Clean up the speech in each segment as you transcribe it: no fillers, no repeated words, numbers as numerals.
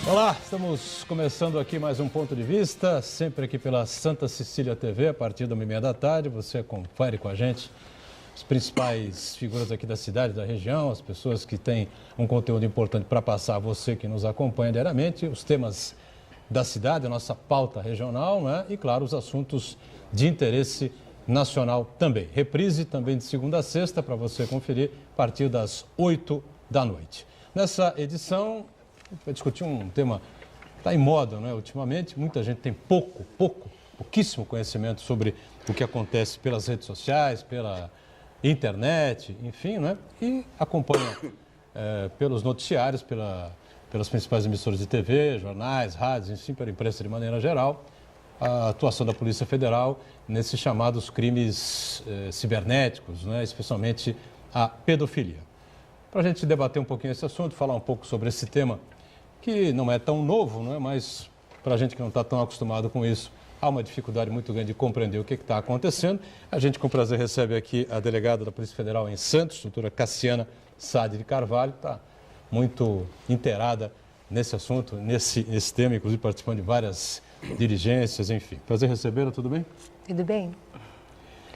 Olá, estamos começando aqui mais um Ponto de Vista, sempre aqui pela Santa Cecília TV, a partir da 1h30 da tarde. Você confere com a gente as principais figuras aqui da cidade, da região, as pessoas que têm um conteúdo importante para passar a você que nos acompanha diariamente, os temas da cidade, a nossa pauta regional, né? E, claro, os assuntos de interesse nacional também. Reprise também de segunda a sexta para você conferir a partir das 8 da noite. Nessa edição, vai discutir um tema que está em moda, né? Ultimamente, muita gente tem pouquíssimo conhecimento sobre o que acontece pelas redes sociais, pela internet, enfim, né? E acompanha pelos noticiários, pelas principais emissoras de TV, jornais, rádios, enfim, pela imprensa de maneira geral, a atuação da Polícia Federal nesses chamados crimes cibernéticos, né? Especialmente a pedofilia. Para a gente debater um pouquinho esse assunto, falar um pouco sobre esse tema, que não é tão novo, não é? Mas para a gente que não está tão acostumado com isso, há uma dificuldade muito grande de compreender o que está acontecendo. A gente, com prazer, recebe aqui a delegada da Polícia Federal em Santos, doutora Cassiana Sade de Carvalho, está muito inteirada nesse assunto, nesse tema, inclusive participando de várias diligências, enfim. Prazer recebê-la, tudo bem? Tudo bem.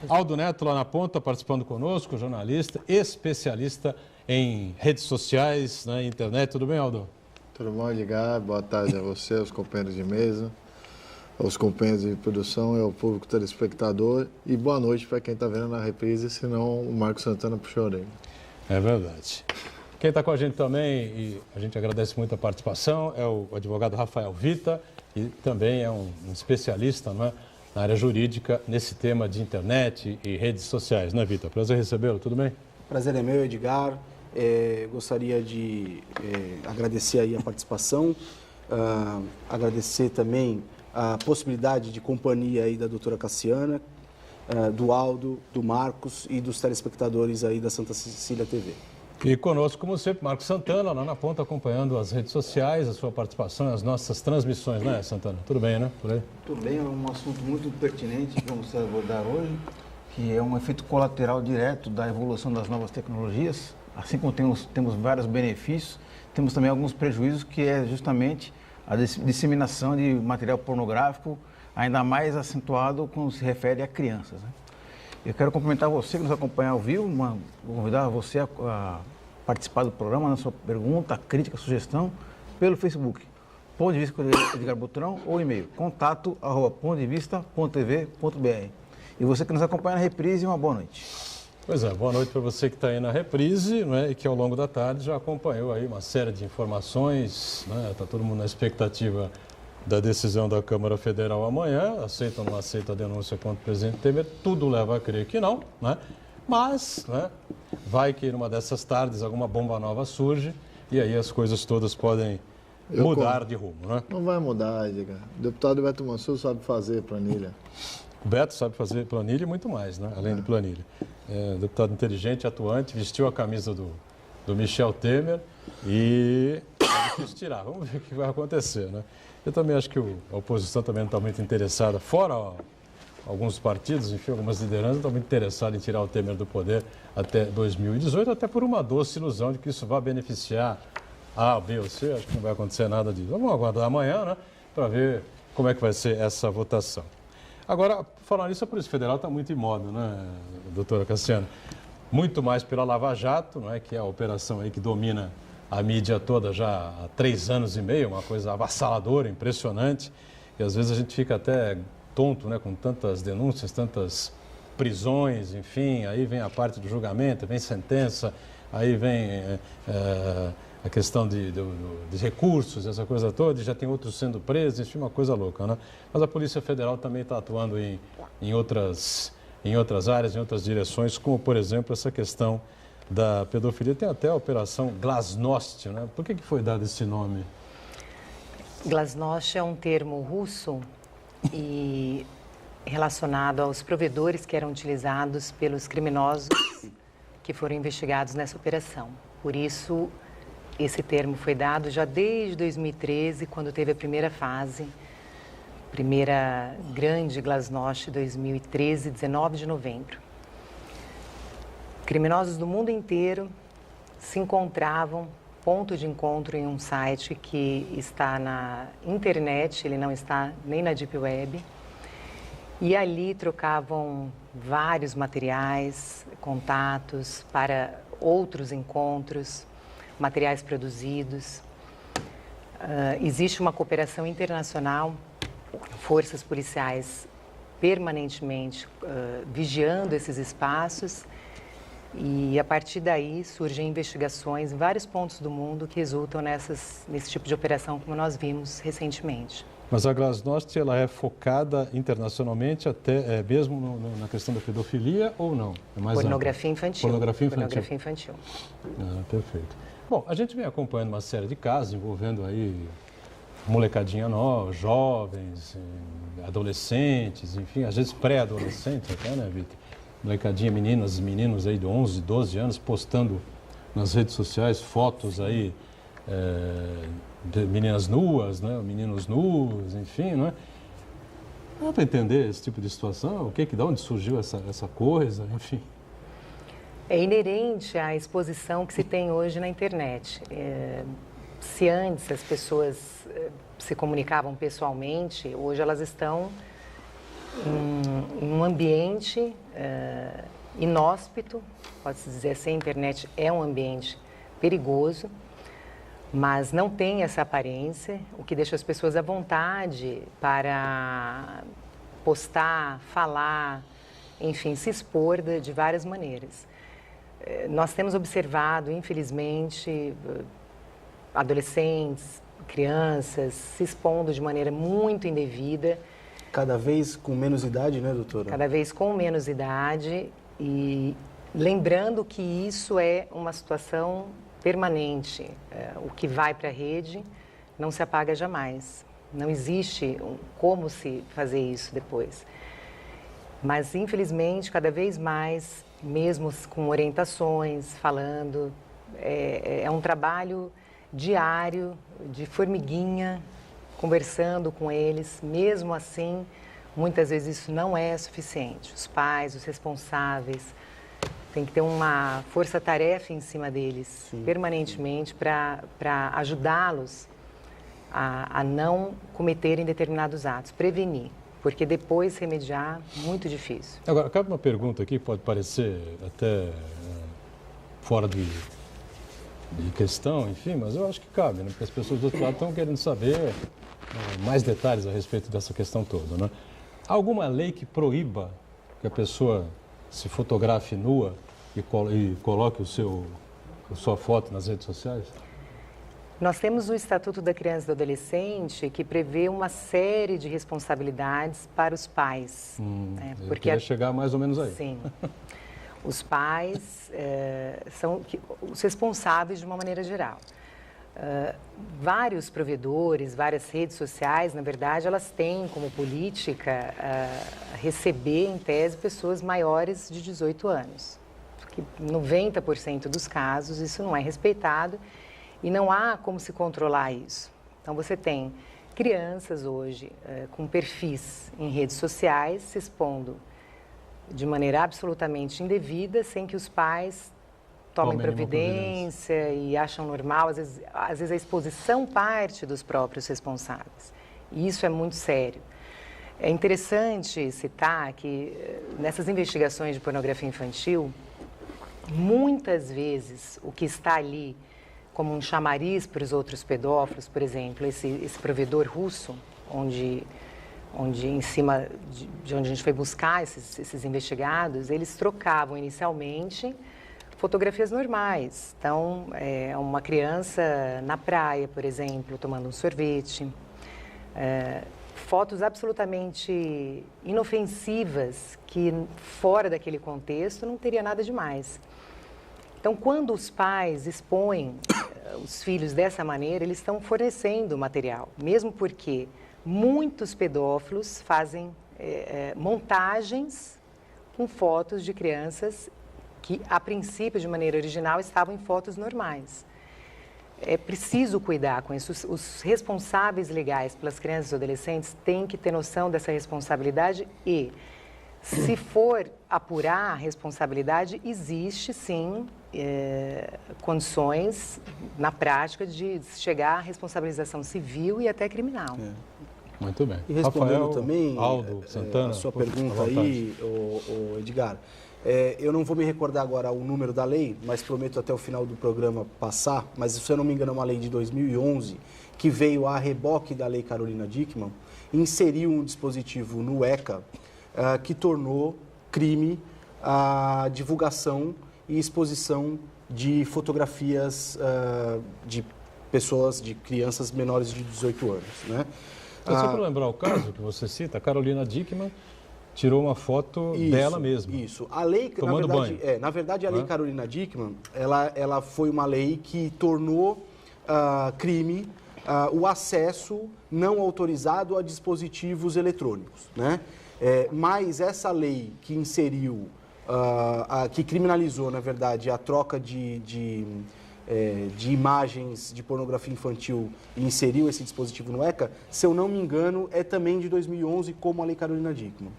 Aldo Neto, lá na ponta, participando conosco, jornalista, especialista em redes sociais, na internet. Tudo bem, Aldo? Tudo bom, Edgar? Boa tarde a você, aos companheiros de mesa, aos companheiros de produção e ao público telespectador. E boa noite para quem está vendo na reprise, senão o Marcos Santana puxou a orelha. É verdade. Quem está com a gente também, e a gente agradece muito a participação, é o advogado Rafael Vita, e também é um especialista, não é, na área jurídica, nesse tema de internet e redes sociais, né, Vita? Prazer recebê-lo, tudo bem? Prazer é meu, Edgar. Gostaria de agradecer aí a participação, agradecer também a possibilidade de companhia aí da doutora Cassiana, do Aldo, do Marcos e dos telespectadores aí da Santa Cecília TV. E conosco, como sempre, Marcos Santana, lá na ponta, acompanhando as redes sociais, a sua participação, as nossas transmissões, né, Santana? Tudo bem, né? Por aí? Tudo bem, é um assunto muito pertinente que vamos abordar hoje, que é um efeito colateral direto da evolução das novas tecnologias. Assim como temos vários benefícios, temos também alguns prejuízos, que é justamente a disseminação de material pornográfico, ainda mais acentuado quando se refere a crianças, né? Eu quero cumprimentar você que nos acompanha ao vivo, vou convidar você a participar do programa, na sua pergunta, crítica, sugestão, pelo Facebook, Ponto de Vista com Edgar Butrão, ou e-mail, contato@pontodevista.tv.br. E você que nos acompanha na reprise, uma boa noite. Pois é, boa noite para você que está aí na reprise, né, e que ao longo da tarde já acompanhou aí uma série de informações, né? Está todo mundo na expectativa da decisão da Câmara Federal amanhã, aceita ou não aceita a denúncia contra o presidente Temer, tudo leva a crer que não, né? Mas, né, vai que numa dessas tardes alguma bomba nova surge e aí as coisas todas podem mudar de rumo, né? Não vai mudar, Edgar. O deputado Beto Mansur sabe fazer planilha. O Beto sabe fazer planilha e muito mais, né? Além de planilha. Deputado inteligente, atuante, vestiu a camisa do Michel Temer e é difícil tirar. Vamos ver o que vai acontecer, né? Eu também acho que a oposição também não está muito interessada, fora alguns partidos, enfim, algumas lideranças estão muito interessadas em tirar o Temer do poder até 2018, até por uma doce ilusão de que isso vai beneficiar A, B ou C. Acho que não vai acontecer nada disso. Vamos aguardar amanhã, né? Para ver como é que vai ser essa votação. Agora, falando nisso, a Polícia Federal está muito em moda, né, doutora Cassiana? Muito mais pela Lava Jato, não é, que é a operação aí que domina a mídia toda já há 3 anos e meio, uma coisa avassaladora, impressionante. E às vezes a gente fica até tonto, né, com tantas denúncias, tantas prisões, enfim. Aí vem a parte do julgamento, vem sentença, aí vem a questão de recursos, essa coisa toda, e já tem outros sendo presos, enfim, uma coisa louca, né? Mas a Polícia Federal também está atuando em outras áreas, em outras direções, como, por exemplo, essa questão da pedofilia. Tem até a Operação Glasnost, né? Por que foi dado esse nome? Glasnost é um termo russo e relacionado aos provedores que eram utilizados pelos criminosos que foram investigados nessa operação. Por isso, esse termo foi dado já desde 2013, quando teve a primeira fase, primeira grande Glasnost, 2013, 19 de novembro. Criminosos do mundo inteiro se encontravam ponto de encontro em um site que está na internet, ele não está nem na Deep Web. E ali trocavam vários materiais, contatos para outros encontros, materiais produzidos. Existe uma cooperação internacional, forças policiais permanentemente vigiando esses espaços, e a partir daí surgem investigações em vários pontos do mundo que resultam nesse tipo de operação, como nós vimos recentemente. Mas a Glasnost, ela é focada internacionalmente até mesmo na questão da pedofilia ou não? É mais pornografia infantil. Pornografia infantil. Pornografia infantil. Perfeito. Bom, a gente vem acompanhando uma série de casos envolvendo aí molecadinha nova, jovens, adolescentes, enfim, às vezes pré-adolescentes até, né, Vitor? Molecadinha, meninas e meninos aí de 11, 12 anos postando nas redes sociais fotos aí de meninas nuas, né, meninos nus, enfim, não é? Dá para entender esse tipo de situação? De onde surgiu essa coisa, enfim? É inerente à exposição que se tem hoje na internet. Se antes as pessoas se comunicavam pessoalmente, hoje elas estão em um ambiente inóspito, pode-se dizer assim. A internet é um ambiente perigoso, mas não tem essa aparência, o que deixa as pessoas à vontade para postar, falar, enfim, se expor de várias maneiras. Nós temos observado, infelizmente, adolescentes, crianças se expondo de maneira muito indevida. Cada vez com menos idade, né, doutora? Cada vez com menos idade, e lembrando que isso é uma situação permanente. O que vai para a rede não se apaga jamais. Não existe como se fazer isso depois. Mas, infelizmente, cada vez mais, mesmo com orientações, falando, é um trabalho diário, de formiguinha, conversando com eles. Mesmo assim, muitas vezes isso não é suficiente. Os pais, os responsáveis, tem que ter uma força-tarefa em cima deles, sim, permanentemente, para ajudá-los a não cometerem determinados atos, prevenir. Porque depois remediar, muito difícil. Agora, cabe uma pergunta aqui, pode parecer até fora de questão, enfim, mas eu acho que cabe, né? Porque as pessoas do outro lado estão querendo saber mais detalhes a respeito dessa questão toda, né? Há alguma lei que proíba que a pessoa se fotografe nua e coloque a sua foto nas redes sociais? Nós temos o Estatuto da Criança e do Adolescente, que prevê uma série de responsabilidades para os pais. Eu queria chegar mais ou menos aí. Sim. Os pais são os responsáveis de uma maneira geral. Vários provedores, várias redes sociais, na verdade, elas têm como política receber, em tese, pessoas maiores de 18 anos. Porque 90% dos casos isso não é respeitado. E não há como se controlar isso. Então, você tem crianças hoje com perfis em redes sociais se expondo de maneira absolutamente indevida, sem que os pais tomem providência e acham normal. Às vezes a exposição parte dos próprios responsáveis. E isso é muito sério. É interessante citar que nessas investigações de pornografia infantil, muitas vezes o que está ali como um chamariz para os outros pedófilos, por exemplo, esse provedor russo, onde em cima de onde a gente foi buscar esses investigados, eles trocavam inicialmente fotografias normais. Então, uma criança na praia, por exemplo, tomando um sorvete, fotos absolutamente inofensivas que, fora daquele contexto, não teria nada demais. Então, quando os pais expõem os filhos dessa maneira, eles estão fornecendo material, mesmo porque muitos pedófilos fazem montagens com fotos de crianças que, a princípio, de maneira original, estavam em fotos normais. É preciso cuidar com isso. Os responsáveis legais pelas crianças e adolescentes têm que ter noção dessa responsabilidade e, se for apurar a responsabilidade, existe, sim, condições, na prática, de chegar à responsabilização civil e até criminal. Muito bem. E respondendo Rafael, também Aldo, Santana, a sua pergunta aí, o Edgar, eu não vou me recordar agora o número da lei, mas prometo até o final do programa passar, mas se eu não me engano é uma lei de 2011, que veio a reboque da lei Carolina Dickmann, inseriu um dispositivo no ECA que tornou crime a divulgação e exposição de fotografias de pessoas, de crianças menores de 18 anos, né? Só para lembrar o caso que você cita, a Carolina Dickmann tirou uma foto dela mesma. Isso. A lei, tomando banho. Na verdade, a lei Carolina Dickmann, ela foi uma lei que tornou crime o acesso não autorizado a dispositivos eletrônicos, né? Mas essa lei que inseriu, que criminalizou, na verdade, a troca de imagens de pornografia infantil e inseriu esse dispositivo no ECA, se eu não me engano, é também de 2011, como a lei Carolina Dickmann.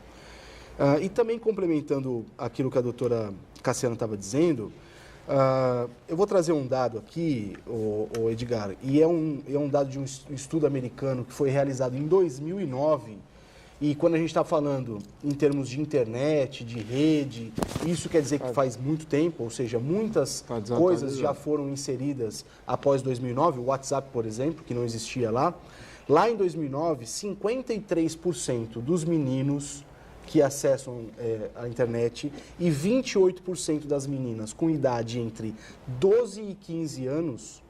E também complementando aquilo que a doutora Cassiana estava dizendo, eu vou trazer um dado aqui, o Edgar, e é um dado de um estudo americano que foi realizado em 2009, e quando a gente está falando em termos de internet, de rede, isso quer dizer que faz muito tempo, ou seja, muitas coisas já foram inseridas após 2009, o WhatsApp, por exemplo, que não existia lá. Lá em 2009, 53% dos meninos que acessam a internet e 28% das meninas com idade entre 12 e 15 anos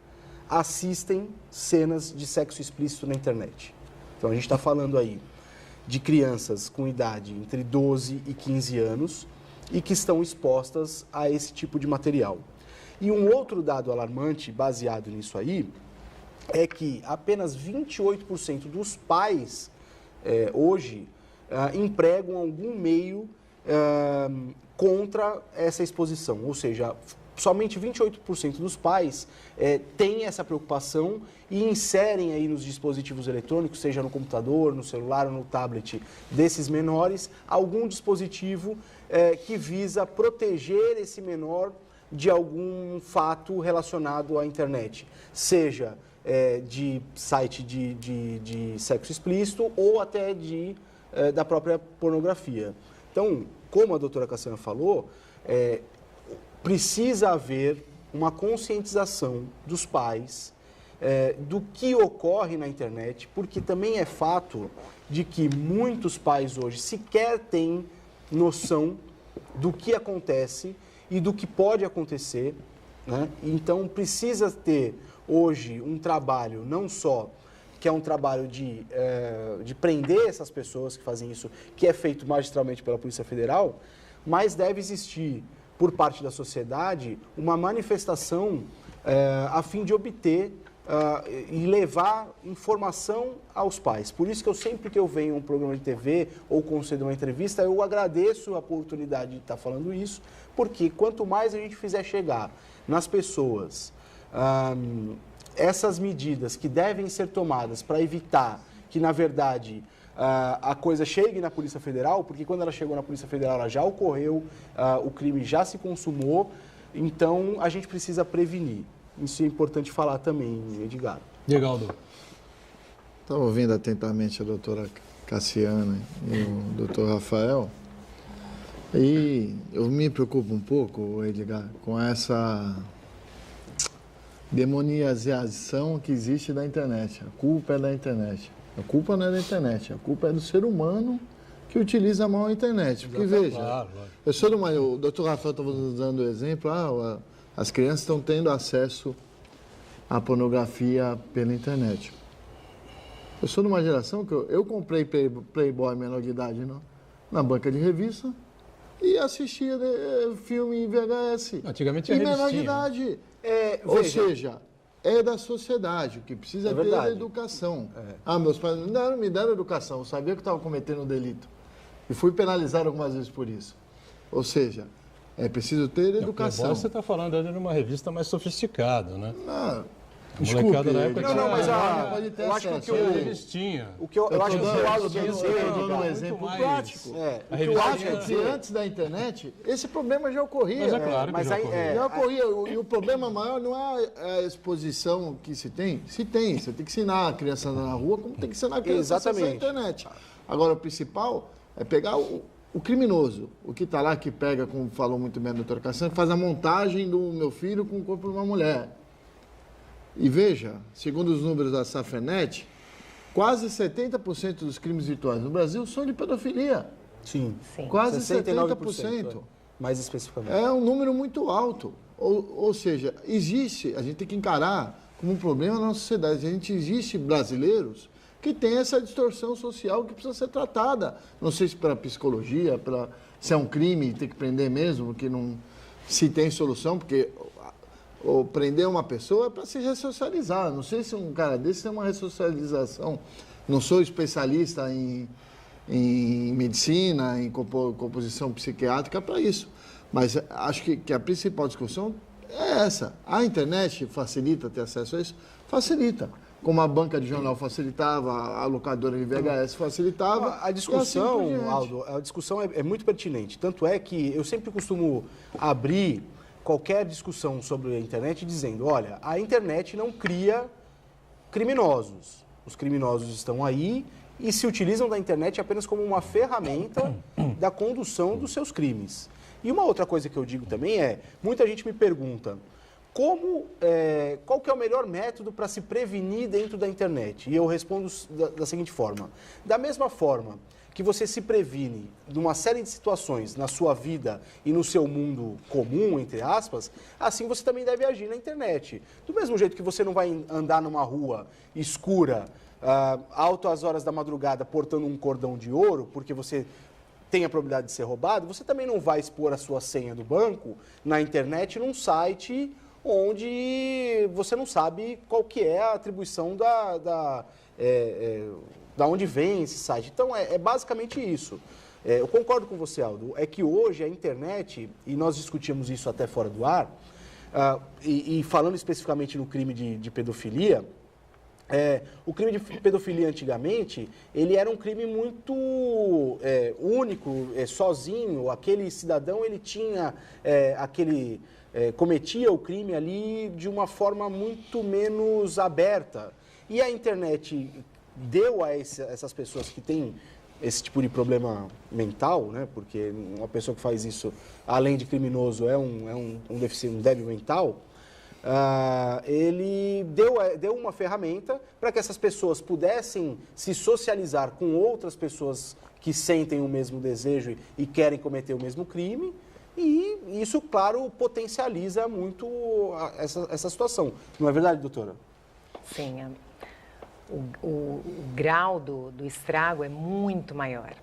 assistem cenas de sexo explícito na internet. Então, a gente está falando aí de crianças com idade entre 12 e 15 anos e que estão expostas a esse tipo de material. E um outro dado alarmante baseado nisso aí é que apenas 28% dos pais hoje empregam algum meio contra essa exposição, ou seja, somente 28% dos pais têm essa preocupação e inserem aí nos dispositivos eletrônicos, seja no computador, no celular ou no tablet desses menores, algum dispositivo que visa proteger esse menor de algum fato relacionado à internet, seja de site de sexo explícito ou até da própria pornografia. Então, como a doutora Cassiana falou, precisa haver uma conscientização dos pais do que ocorre na internet, porque também é fato de que muitos pais hoje sequer têm noção do que acontece e do que pode acontecer, né? Então, precisa ter hoje um trabalho, não só que é um trabalho de prender essas pessoas que fazem isso, que é feito magistralmente pela Polícia Federal, mas deve existir, por parte da sociedade, uma manifestação a fim de obter e levar informação aos pais. Por isso que sempre que eu venho a um programa de TV ou concedo uma entrevista, eu agradeço a oportunidade de estar falando isso, porque quanto mais a gente fizer chegar nas pessoas essas medidas que devem ser tomadas para evitar que, na verdade, a coisa chegue na Polícia Federal, porque quando ela chegou na Polícia Federal, ela já ocorreu, o crime já se consumou, então a gente precisa prevenir. Isso é importante falar também, Edgar. Diga, Aldo. Estava ouvindo atentamente a doutora Cassiana e o doutor Rafael, e eu me preocupo um pouco, Edgar, com essa demonização que existe da internet. A culpa é da internet. A culpa não é da internet, a culpa é do ser humano que utiliza mal a internet. Porque, veja, o ser humano, o doutor Rafael estava dando o exemplo, as crianças estão tendo acesso à pornografia pela internet. Eu sou de uma geração que eu comprei Playboy menor de idade na banca de revista e assistia filme em VHS. Antigamente era menor de idade. Ou seja, é da sociedade, o que precisa ter é educação. Meus pais me deram educação, eu sabia que estava cometendo um delito. E fui penalizado algumas vezes por isso. Ou seja, é preciso ter educação. Você está falando de uma revista mais sofisticada, né? molecada na época Não, não, mas pode ter eu acho que acesso. eles tinham. o que eu acho que o Aldo quer eu dizer, estou dando um Edgar, exemplo mais- prático. o A O que eu revista acho é que antes da internet, esse problema já ocorria. Mas é claro que mas já aí, ocorreu. Já ocorria. E o problema maior não é a exposição que se tem. Se tem, você tem que ensinar a criança na rua como tem que ensinar a criança Exatamente. na internet. Agora, o principal é pegar o criminoso, o que está lá, que pega, como falou muito bem a doutora Cassiane, faz a montagem do meu filho com o corpo de uma mulher. E veja, segundo os números da Safenet, quase 70% dos crimes virtuais no Brasil são de pedofilia. sim, Sim. Quase 69%, 70%. mais especificamente. É um número muito alto. Ou seja, existe, a gente tem que encarar como um problema na nossa sociedade. A gente existe brasileiros que têm essa distorção social que precisa ser tratada. Não sei se para psicologia, se é um crime, tem que prender mesmo, que não se tem solução, porque ou prender uma pessoa é para se ressocializar. Não sei se um cara desse tem uma ressocialização. Não sou especialista em medicina, em composição psiquiátrica para isso. Mas acho que a principal discussão é essa. A internet facilita ter acesso a isso? Facilita. Como a banca de jornal facilitava, a locadora de VHS facilitava. A discussão, e assim por diante. Aldo, a discussão é muito pertinente. Tanto é que eu sempre costumo abrir qualquer discussão sobre a internet dizendo, olha, a internet não cria criminosos. Os criminosos estão aí e se utilizam da internet apenas como uma ferramenta da condução dos seus crimes. E uma outra coisa que eu digo também é, muita gente me pergunta, qual que é o melhor método para se prevenir dentro da internet? E eu respondo da seguinte forma, da mesma forma que você se previne de uma série de situações na sua vida e no seu mundo comum, entre aspas, assim você também deve agir na internet. Do mesmo jeito que você não vai andar numa rua escura, altas horas da madrugada, portando um cordão de ouro, porque você tem a probabilidade de ser roubado, você também não vai expor a sua senha do banco na internet, num site onde você não sabe qual que é a atribuição da onde vem esse site. Então, é basicamente isso. Eu concordo com você, Aldo, é que hoje a internet, e nós discutimos isso até fora do ar, e falando especificamente no crime de pedofilia, o crime de pedofilia antigamente, ele era um crime muito único, sozinho. Aquele cidadão, ele tinha cometia o crime ali de uma forma muito menos aberta. E a internet deu a essas pessoas que têm esse tipo de problema mental, né? Porque uma pessoa que faz isso, além de criminoso, é um deficiente, um débil mental. Ele deu uma ferramenta para que essas pessoas pudessem se socializar com outras pessoas que sentem o mesmo desejo e querem cometer o mesmo crime. E isso, claro, potencializa muito essa situação. Não é verdade, doutora? Sim. O grau do estrago é muito maior.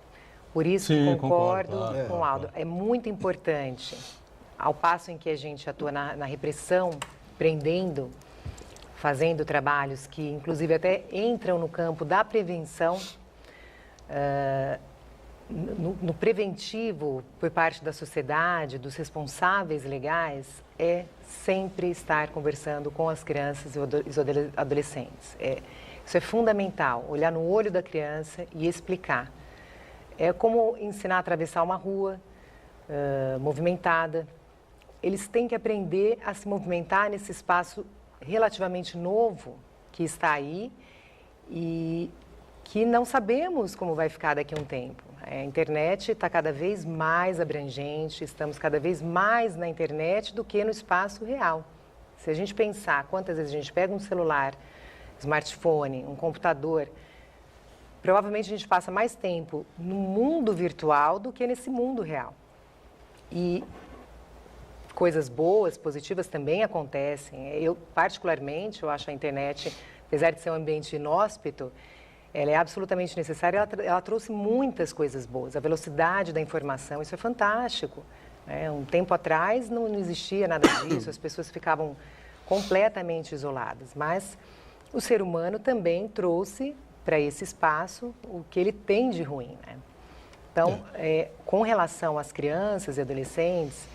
Por isso, Sim, concordo concordo, com o Aldo. É muito importante, ao passo em que a gente atua na repressão, prendendo, fazendo trabalhos que, inclusive, até entram no campo da prevenção, no preventivo por parte da sociedade, dos responsáveis legais, é sempre estar conversando com as crianças e os adolescentes. Isso é fundamental, olhar no olho da criança e explicar. É como ensinar a atravessar uma rua movimentada. Eles têm que aprender a se movimentar nesse espaço relativamente novo que está aí e que não sabemos como vai ficar daqui a um tempo. A internet está cada vez mais abrangente, estamos cada vez mais na internet do que no espaço real. Se a gente pensar quantas vezes a gente pega um celular, smartphone, um computador, provavelmente a gente passa mais tempo no mundo virtual do que nesse mundo real. E coisas boas, positivas também acontecem. Eu, particularmente, eu acho a internet, apesar de ser um ambiente inóspito, ela é absolutamente necessária, ela trouxe muitas coisas boas. A velocidade da informação, isso é fantástico. Um tempo atrás não existia nada disso, as pessoas ficavam completamente isoladas, mas o ser humano também trouxe para esse espaço o que ele tem de ruim, né? Então, com relação às crianças e adolescentes,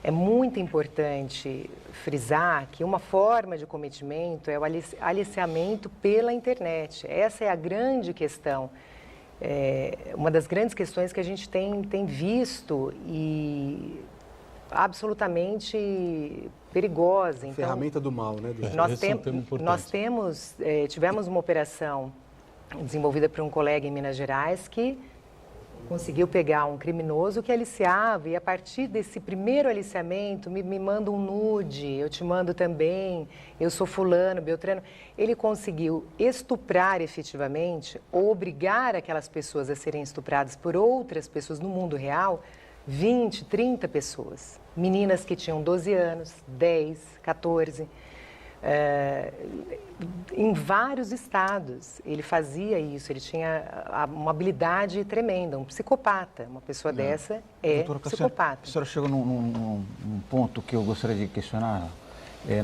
é muito importante frisar que uma forma de cometimento é o aliciamento pela internet. Essa é a grande questão, uma das grandes questões que a gente tem visto e absolutamente perigosa. Então, ferramenta do mal, né? Tivemos uma operação desenvolvida por um colega em Minas Gerais que conseguiu pegar um criminoso que aliciava e a partir desse primeiro aliciamento me manda um nude, eu te mando também, eu sou fulano, beltrano. Ele conseguiu estuprar efetivamente ou obrigar aquelas pessoas a serem estupradas por outras pessoas no mundo real, 20, 30 pessoas. Meninas que tinham 12 anos, 10, 14, em vários estados. Ele fazia isso, ele tinha uma habilidade tremenda, um psicopata. Uma pessoa dessa psicopata. A senhora chegou num ponto que eu gostaria de questionar.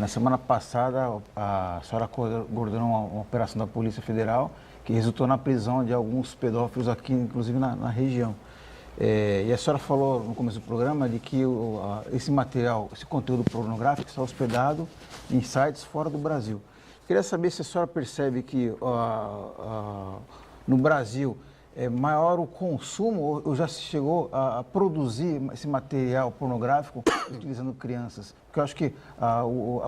Na semana passada, a senhora coordenou uma operação da Polícia Federal que resultou na prisão de alguns pedófilos aqui, inclusive na região. E a senhora falou no começo do programa de que esse material, esse conteúdo pornográfico está hospedado em sites fora do Brasil. Queria saber se a senhora percebe que no Brasil é maior o consumo ou já se chegou a produzir esse material pornográfico utilizando crianças? Porque eu acho que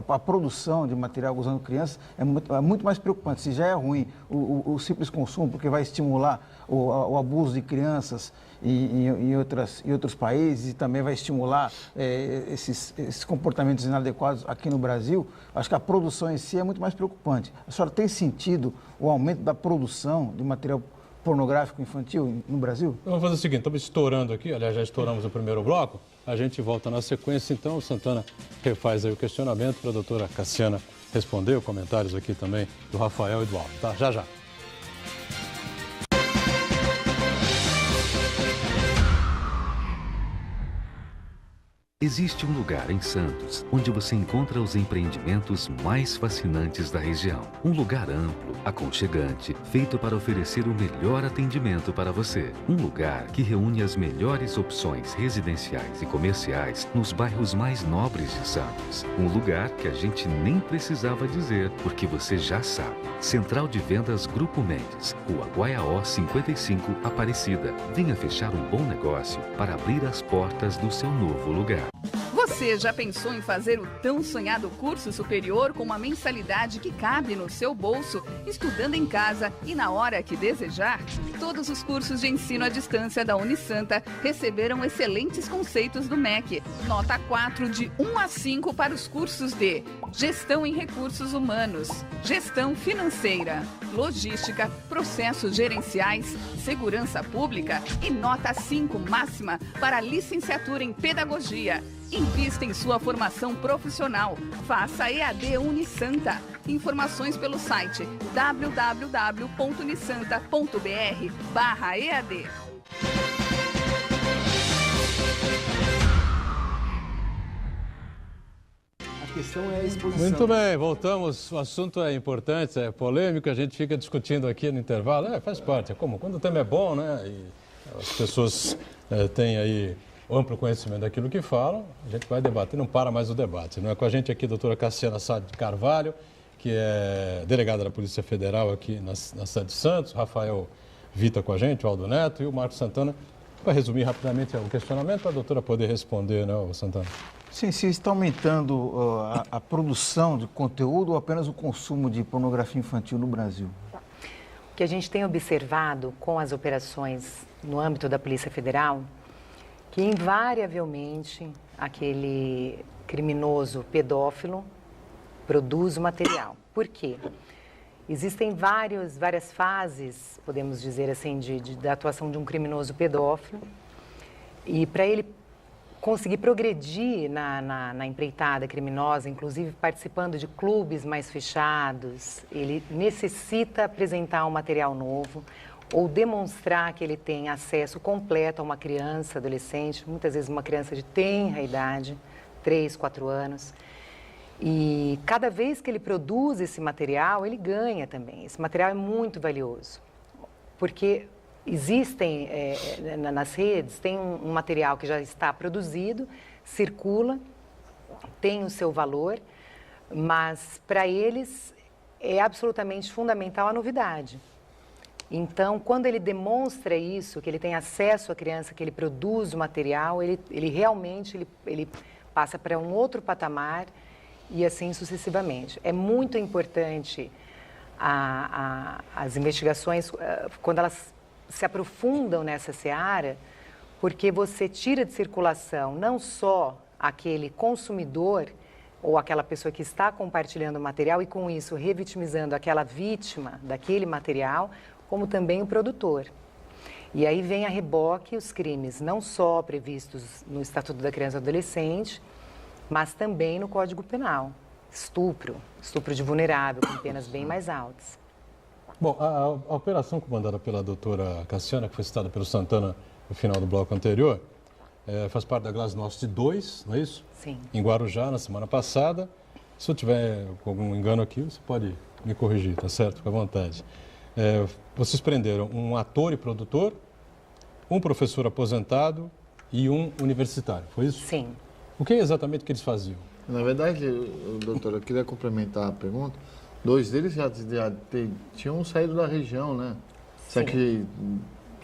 a produção de material usando crianças é muito mais preocupante. Se já é ruim o simples consumo, porque vai estimular o abuso de crianças em outros países e também vai estimular esses comportamentos inadequados aqui no Brasil, acho que a produção em si é muito mais preocupante. A senhora tem sentido o aumento da produção de material pornográfico infantil no Brasil? Vamos fazer o seguinte, estamos estourando aqui, aliás, já estouramos o primeiro bloco, a gente volta na sequência, então o Santana refaz aí o questionamento para a doutora Cassiana responder, comentários aqui também do Rafael e do Aldo, tá? Já, já. Existe um lugar em Santos onde você encontra os empreendimentos mais fascinantes da região. Um lugar amplo, aconchegante, feito para oferecer o melhor atendimento para você. Um lugar que reúne as melhores opções residenciais e comerciais nos bairros mais nobres de Santos. Um lugar que a gente nem precisava dizer, porque você já sabe. Central de Vendas Grupo Mendes, Rua Guaiaó 55, Aparecida. Venha fechar um bom negócio para abrir as portas do seu novo lugar. Você já pensou em fazer o tão sonhado curso superior com uma mensalidade que cabe no seu bolso, estudando em casa e na hora que desejar? Todos os cursos de ensino à distância da Unisanta receberam excelentes conceitos do MEC. Nota 4 de 1 a 5 para os cursos de Gestão em Recursos Humanos, Gestão Financeira, Logística, Processos Gerenciais, Segurança Pública e nota 5 máxima para Licenciatura em Pedagogia. Invista em sua formação profissional. Faça EAD Unisanta. Informações pelo site www.unisanta.br/EAD. A questão é a exposição. Muito bem, voltamos. O assunto é importante, é polêmico, a gente fica discutindo aqui no intervalo. Faz parte, é como quando o tema é bom, né? E as pessoas têm aí amplo conhecimento daquilo que falam, a gente vai debater, não para mais o debate. Não é com a gente aqui a doutora Cassiana Sá de Carvalho, que é delegada da Polícia Federal aqui na cidade de Santos, Rafael Vita com a gente, o Aldo Neto e o Marcos Santana. Para resumir rapidamente o questionamento, para a doutora poder responder, né, Santana? Sim, se está aumentando a produção de conteúdo ou apenas o consumo de pornografia infantil no Brasil? O que a gente tem observado com as operações no âmbito da Polícia Federal, que invariavelmente aquele criminoso pedófilo produz o material. Por quê? Existem várias fases, podemos dizer assim, da atuação de um criminoso pedófilo. E para ele conseguir progredir na empreitada criminosa, inclusive participando de clubes mais fechados, ele necessita apresentar um material novo, ou demonstrar que ele tem acesso completo a uma criança, adolescente, muitas vezes uma criança de tenra idade, 3, 4 anos. E cada vez que ele produz esse material, ele ganha também. Esse material é muito valioso, porque existem, nas redes, tem um material que já está produzido, circula, tem o seu valor, mas para eles é absolutamente fundamental a novidade. Então, quando ele demonstra isso, que ele tem acesso à criança, que ele produz o material, ele realmente ele passa para um outro patamar e assim sucessivamente. É muito importante as investigações, quando elas se aprofundam nessa seara, porque você tira de circulação não só aquele consumidor ou aquela pessoa que está compartilhando o material e, com isso, revitimizando aquela vítima daquele material, como também o produtor. E aí vem a reboque os crimes não só previstos no Estatuto da Criança e do Adolescente, mas também no Código Penal. Estupro de vulnerável, com penas bem mais altas. Bom, a operação comandada pela doutora Cassiana, que foi citada pelo Santana no final do bloco anterior, faz parte da Glasnost 2, não é isso? Sim. Em Guarujá, na semana passada. Se eu tiver algum engano aqui, você pode me corrigir, tá certo? Fica à vontade. Vocês prenderam um ator e produtor, um professor aposentado e um universitário, foi isso? Sim. O que é exatamente que eles faziam? Na verdade, doutora, eu queria complementar a pergunta. 2 deles já tinham saído da região, né? Será que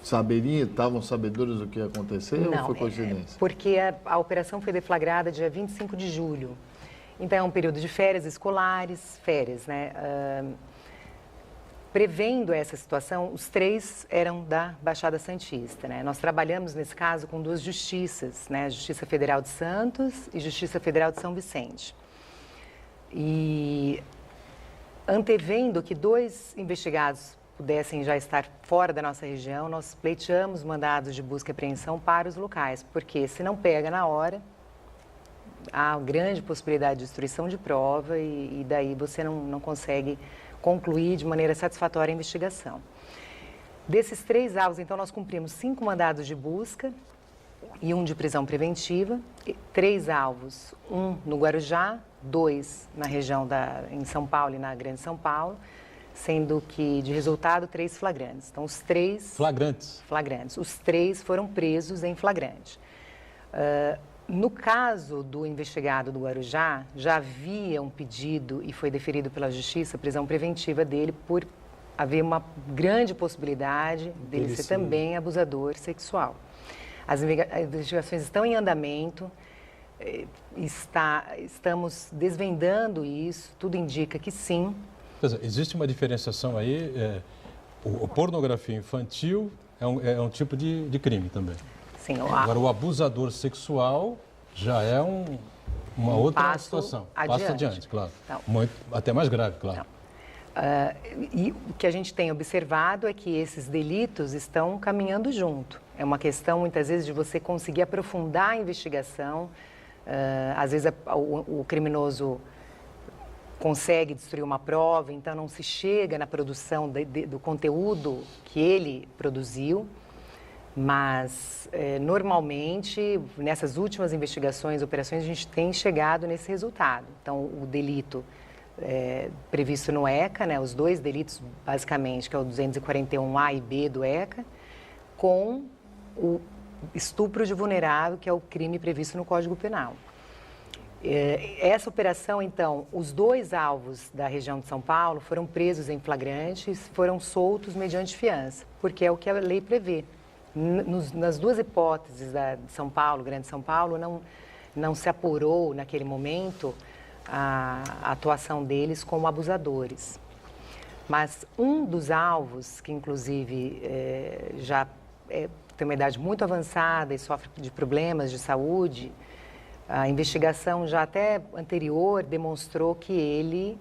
estavam sabedores do que ia acontecer ou foi coincidência? Porque a operação foi deflagrada dia 25 de julho. Então, é um período de férias escolares, né? Prevendo essa situação, os 3 eram da Baixada Santista, né? Nós trabalhamos, nesse caso, com 2 justiças, né? A Justiça Federal de Santos e Justiça Federal de São Vicente. E antevendo que 2 investigados pudessem já estar fora da nossa região, nós pleiteamos mandados de busca e apreensão para os locais, porque se não pega na hora, há grande possibilidade de destruição de prova e daí você não consegue concluir de maneira satisfatória a investigação. Desses 3 alvos, então, nós cumprimos 5 mandados de busca e 1 de prisão preventiva, 3 alvos, 1 no Guarujá, 2 na região em São Paulo e na Grande São Paulo, sendo que, de resultado, 3 flagrantes. Então, os 3... Flagrantes. Os 3 foram presos em flagrante. No caso do investigado do Guarujá, já havia um pedido e foi deferido pela Justiça a prisão preventiva dele por haver uma grande possibilidade dele ser também abusador sexual. As investigações estão em andamento, estamos desvendando isso, tudo indica que sim. Existe uma diferenciação aí, a pornografia infantil é um tipo de crime também. Sim, agora, o abusador sexual já é uma outra situação. Passa adiante, claro. Então, até mais grave, claro. E o que a gente tem observado é que esses delitos estão caminhando junto. É uma questão, muitas vezes, de você conseguir aprofundar a investigação. Às vezes, o criminoso consegue destruir uma prova, então não se chega na produção do conteúdo que ele produziu. Mas, normalmente, nessas últimas investigações, operações, a gente tem chegado nesse resultado. Então, o delito previsto no ECA, né, os 2 delitos, basicamente, que é o 241A e B do ECA, com o estupro de vulnerável, que é o crime previsto no Código Penal. Essa operação, então, os 2 alvos da região de São Paulo foram presos em flagrante e foram soltos mediante fiança, porque é o que a lei prevê. Nas 2 hipóteses de São Paulo, Grande São Paulo, não se apurou naquele momento a atuação deles como abusadores. Mas um dos alvos, que inclusive já tem uma idade muito avançada e sofre de problemas de saúde, a investigação já até anterior demonstrou que ele,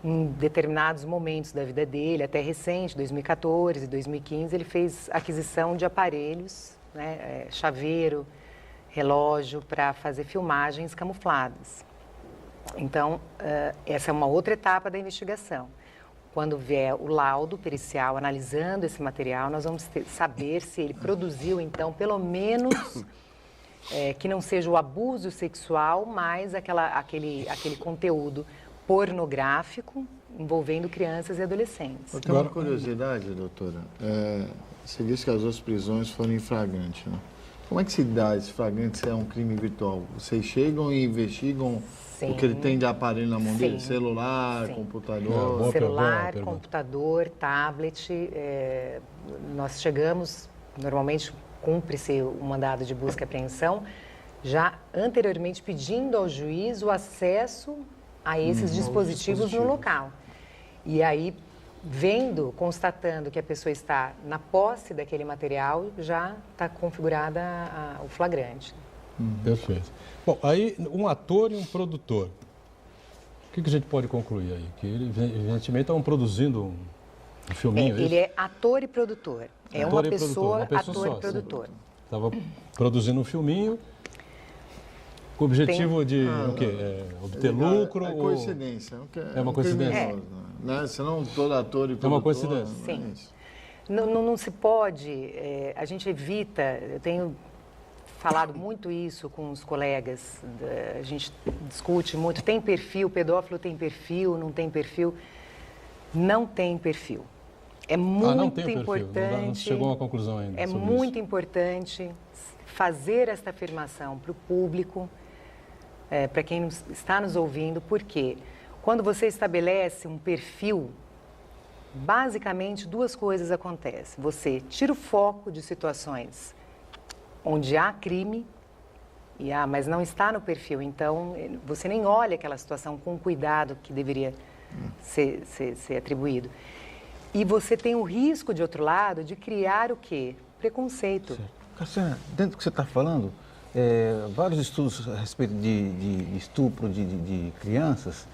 em determinados momentos da vida dele, até recente, 2014 e 2015, ele fez aquisição de aparelhos, né, chaveiro, relógio, para fazer filmagens camufladas. Então, essa é uma outra etapa da investigação. Quando vier o laudo pericial analisando esse material, nós vamos saber se ele produziu, então, pelo menos... que não seja o abuso sexual, mas aquele conteúdo pornográfico envolvendo crianças e adolescentes. Eu tenho uma curiosidade, doutora. Você disse que as 2 prisões foram em flagrante, né? Como é que se dá esse flagrante se é um crime virtual? Vocês chegam e investigam o que ele tem de aparelho na mão dele? Celular, computador? Boa Celular, pergunta. computador, tablet. Nós chegamos, normalmente cumpre-se o mandado de busca e apreensão, já anteriormente pedindo ao juiz o acesso a esses dispositivos no local. E aí, constatando que a pessoa está na posse daquele material, já está configurada o flagrante. Perfeito. Bom, aí um ator e um produtor. O que a gente pode concluir aí? Que ele, evidentemente, estavam produzindo um filminho. Ele é ator e produtor. É Ator uma e pessoa, produtor, ator só, e produtor. Estava produzindo um filminho com o objetivo de o quê? Obter lucro? É coincidência. É uma coincidência. Né? Senão todo ator e produtor... É uma coincidência. Sim. Não se pode, a gente evita, eu tenho falado muito isso com os colegas, a gente discute muito, tem perfil, pedófilo tem perfil, não tem perfil? Não tem perfil. É muito importante... Não chegou a uma conclusão ainda. É muito importante fazer esta afirmação para o público, para quem está nos ouvindo, porque quando você estabelece um perfil, basicamente duas coisas acontecem. Você tira o foco de situações onde há crime, mas não está no perfil, então você nem olha aquela situação com o cuidado que deveria ser atribuído. E você tem o risco, de outro lado, de criar o quê? Preconceito. Cassiana, dentro do que você está falando, vários estudos a respeito de estupro de crianças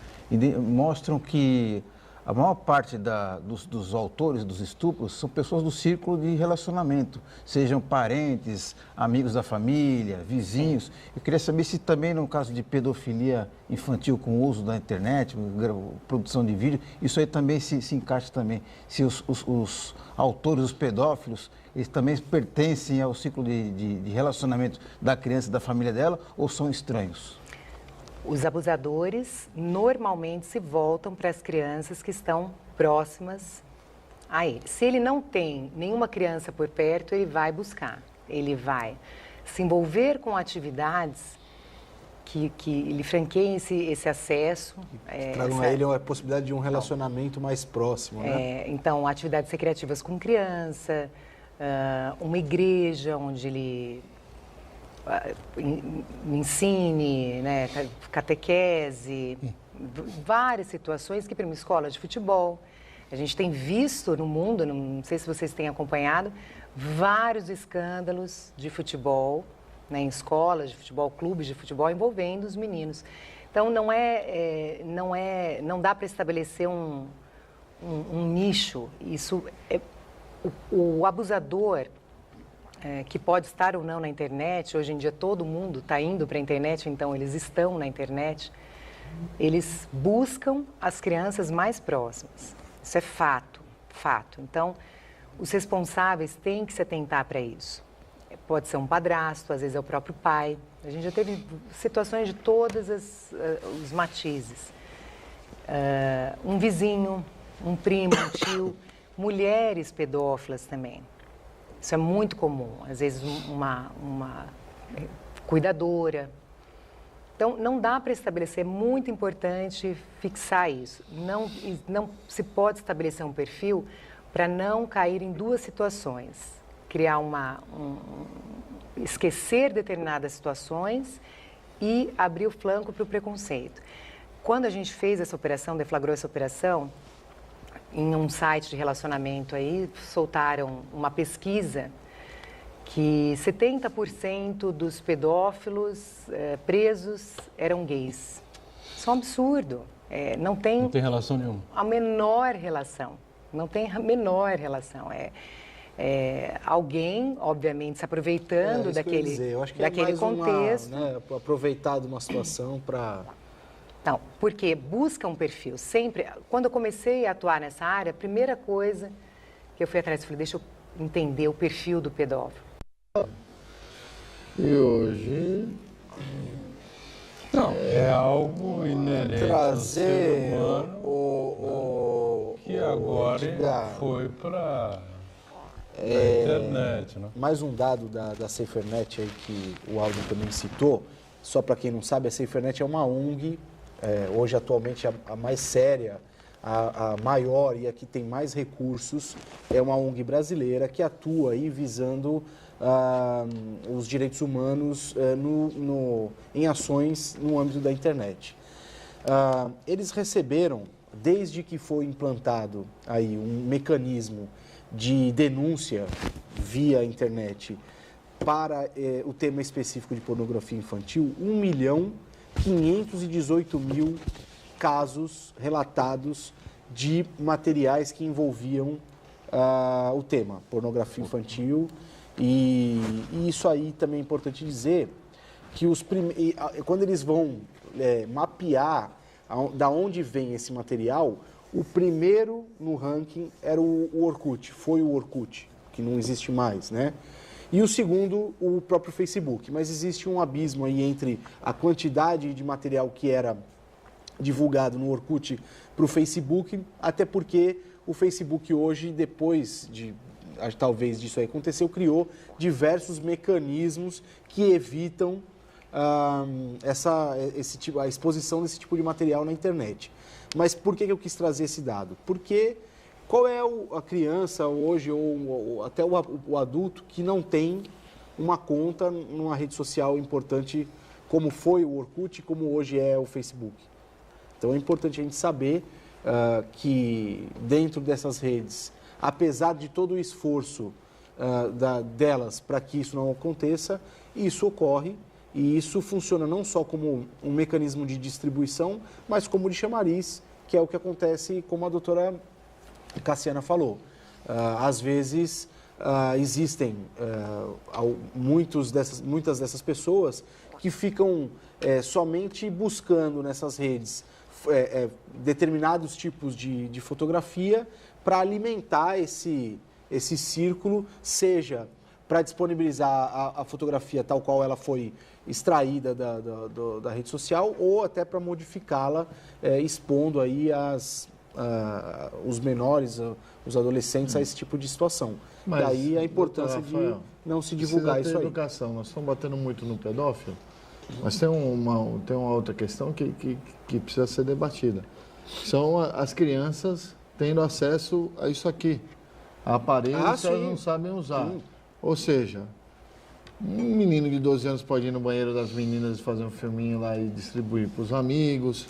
mostram que a maior parte dos autores dos estupros são pessoas do círculo de relacionamento, sejam parentes, amigos da família, vizinhos. Eu queria saber se também no caso de pedofilia infantil com o uso da internet, produção de vídeo, isso aí também se encaixa também. Se os autores, os pedófilos, eles também pertencem ao ciclo de relacionamento da criança e da família dela ou são estranhos? Os abusadores normalmente se voltam para as crianças que estão próximas a ele. Se ele não tem nenhuma criança por perto, ele vai buscar. Ele vai se envolver com atividades que lhe franqueiem esse acesso. Tragam a ele a possibilidade de um relacionamento mais próximo, né? Então, atividades recreativas com criança, uma igreja onde ele... ensine, né, catequese, várias situações que para uma escola de futebol. A gente tem visto no mundo, não sei se vocês têm acompanhado, vários escândalos de futebol, né, em escolas de futebol, clubes de futebol envolvendo os meninos. Então não dá para estabelecer um nicho. Isso o abusador que pode estar ou não na internet, hoje em dia todo mundo está indo para a internet, então eles estão na internet, eles buscam as crianças mais próximas. Isso é fato. Então, os responsáveis têm que se atentar para isso. Pode ser um padrasto, às vezes é o próprio pai. A gente já teve situações de todos os matizes. Um vizinho, um primo, um tio, mulheres pedófilas também. Isso é muito comum, às vezes uma cuidadora. Então, não dá para estabelecer, é muito importante fixar isso. Não se pode estabelecer um perfil para não cair em duas situações. Criar esquecer determinadas situações e abrir o flanco para o preconceito. Quando a gente fez essa operação, deflagrou essa operação, em um site de relacionamento aí, soltaram uma pesquisa que 70% dos pedófilos presos eram gays. Isso é um absurdo. Não tem relação nenhuma. A menor relação. Não tem a menor relação. Alguém, obviamente, se aproveitando daquele contexto. Né, aproveitar de uma situação para... Não, porque busca um perfil. Sempre, quando eu comecei a atuar nessa área, a primeira coisa que eu fui atrás, eu falei, deixa eu entender o perfil do pedófilo. E hoje... Não, é algo inerente trazer ao ser humano, que agora foi para internet, né? Mais um dado da SaferNet aí que o Aldo também citou. Só para quem não sabe, a SaferNet é uma ONG, hoje atualmente a mais séria, a maior e a que tem mais recursos. É uma ONG brasileira que atua aí visando os direitos humanos em ações no âmbito da internet. Eles receberam, desde que foi implantado aí um mecanismo de denúncia via internet para o tema específico de pornografia infantil, 1.518.000 casos relatados de materiais que envolviam o tema, pornografia infantil. E isso aí também é importante dizer que quando eles vão mapear da onde vem esse material, o primeiro no ranking era o Orkut, foi o Orkut, que não existe mais, né? E o segundo, o próprio Facebook. Mas existe um abismo aí entre a quantidade de material que era divulgado no Orkut para o Facebook, até porque o Facebook hoje, depois de talvez disso aí aconteceu, criou diversos mecanismos que evitam a exposição desse tipo de material na internet. Mas por que eu quis trazer esse dado? Porque qual é a criança hoje, ou até o adulto, que não tem uma conta numa rede social importante como foi o Orkut, como hoje é o Facebook? Então é importante a gente saber que dentro dessas redes, apesar de todo o esforço delas para que isso não aconteça, isso ocorre. E isso funciona não só como um mecanismo de distribuição, mas como de chamariz, que é o que acontece, como a doutora Cassiana falou. Às vezes, existem muitas dessas pessoas que ficam somente buscando nessas redes determinados tipos de fotografia para alimentar esse círculo, seja para disponibilizar a fotografia tal qual ela foi extraída da rede social, ou até para modificá-la, expondo aí os menores, os adolescentes a esse tipo de situação. Mas, daí a importância Rafael, de não se divulgar isso aí. Educação. Nós estamos batendo muito no pedófilo, mas tem uma outra questão que precisa ser debatida. São as crianças tendo acesso a isso aqui, a aparelhos que elas não sabem usar. Sim. Ou seja, um menino de 12 anos pode ir no banheiro das meninas e fazer um filminho lá e distribuir para os amigos.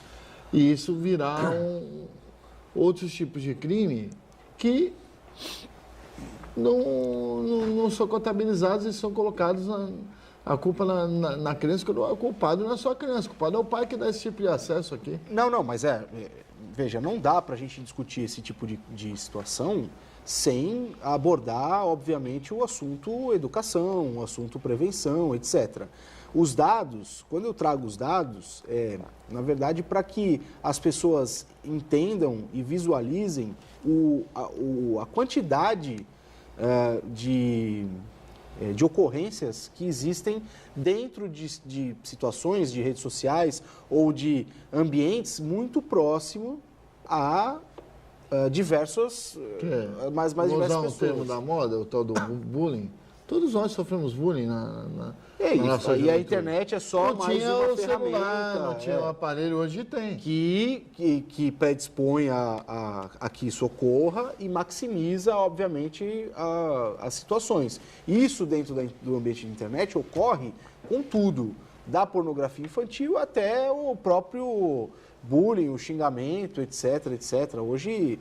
E isso virar outros tipos de crime que não são contabilizados e são colocados a culpa na criança, que o culpado não é só a criança, o culpado é o pai que dá esse tipo de acesso aqui. Não, mas veja, não dá para a gente discutir esse tipo de situação sem abordar, obviamente, o assunto educação, o assunto prevenção, etc. Os dados, quando eu trago os dados, na verdade, para que as pessoas entendam e visualizem a quantidade de ocorrências que existem dentro de situações de redes sociais ou de ambientes muito próximos a diversos, mais diversas pessoas. Usar um termo da moda, o tal do bullying. Todos nós sofremos bullying na nossa juventude. E a internet é só mais uma ferramenta. Celular, não tinha o aparelho, hoje tem. Que predispõe a que isso ocorra e maximiza, obviamente, as situaçõões. Isso dentro do ambiente de internet ocorre com tudo, da pornografia infantil até o próprio bullying, o xingamento, etc, etc. Hoje,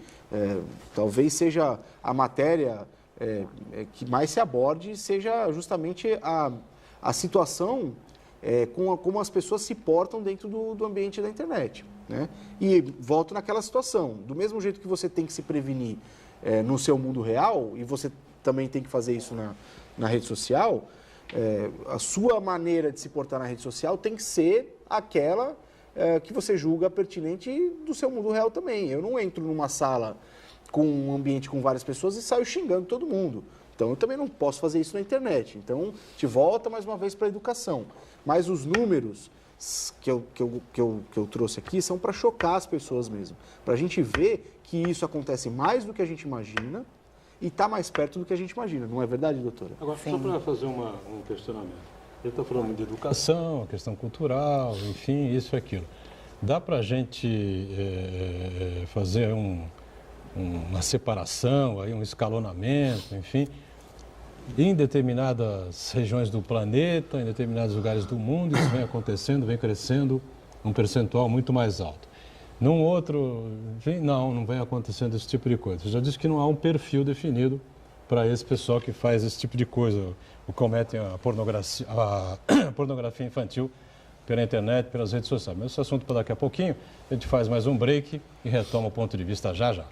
talvez seja a matéria que mais se aborde, seja justamente a situação como as pessoas se portam dentro do ambiente da internet, né? E volto naquela situação, do mesmo jeito que você tem que se prevenir no seu mundo real, e você também tem que fazer isso na rede social, a sua maneira de se portar na rede social tem que ser aquela que você julga pertinente do seu mundo real também. Eu não entro numa sala com um ambiente com várias pessoas e saio xingando todo mundo. Então, eu também não posso fazer isso na internet. Então, te volta mais uma vez para a educação. Mas os números que eu trouxe aqui são para chocar as pessoas mesmo. Para a gente ver que isso acontece mais do que a gente imagina e está mais perto do que a gente imagina, não é verdade, doutora? Agora, só para fazer um questionamento. Ele está falando de educação, a questão cultural, enfim, isso e aquilo. Dá para a gente fazer uma separação, aí, um escalonamento, enfim, em determinadas regiões do planeta, em determinados lugares do mundo, isso vem acontecendo, vem crescendo um percentual muito mais alto. Num outro, enfim, não vem acontecendo esse tipo de coisa. Você já disse que não há um perfil definido para esse pessoal que faz esse tipo de coisa, ou cometem a pornografia infantil pela internet, pelas redes sociais. Mas esse assunto para daqui a pouquinho, a gente faz mais um break e retoma o ponto de vista já.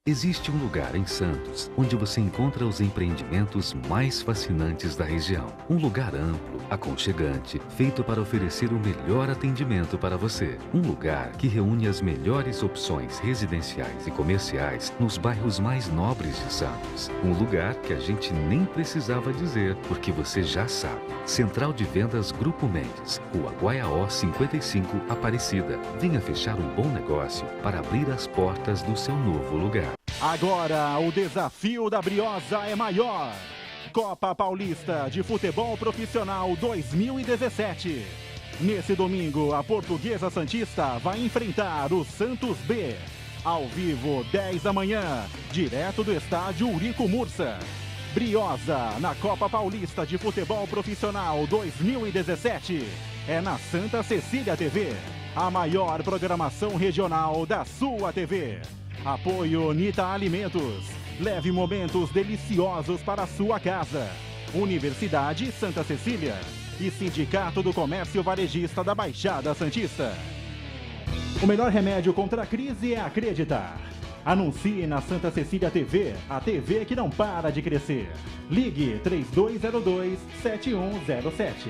Existe um lugar em Santos onde você encontra os empreendimentos mais fascinantes da região. Um lugar amplo, aconchegante, feito para oferecer o melhor atendimento para você. Um lugar que reúne as melhores opções residenciais e comerciais nos bairros mais nobres de Santos. Um lugar que a gente nem precisava dizer, porque você já sabe. Central de Vendas Grupo Mendes, Rua Guaiaó 55, Aparecida. Venha fechar um bom negócio para abrir as portas do seu novo lugar. Agora o desafio da Briosa é maior. Copa Paulista de Futebol Profissional 2017. Nesse domingo, a Portuguesa Santista vai enfrentar o Santos B. Ao vivo, 10 da manhã, direto do estádio Urico Mursa. Briosa na Copa Paulista de Futebol Profissional 2017. É na Santa Cecília TV, a maior programação regional da sua TV. Apoio Nita Alimentos. Leve momentos deliciosos para a sua casa. Universidade Santa Cecília e Sindicato do Comércio Varejista da Baixada Santista. O melhor remédio contra a crise é acreditar. Anuncie na Santa Cecília TV, a TV que não para de crescer. Ligue 3202-7107.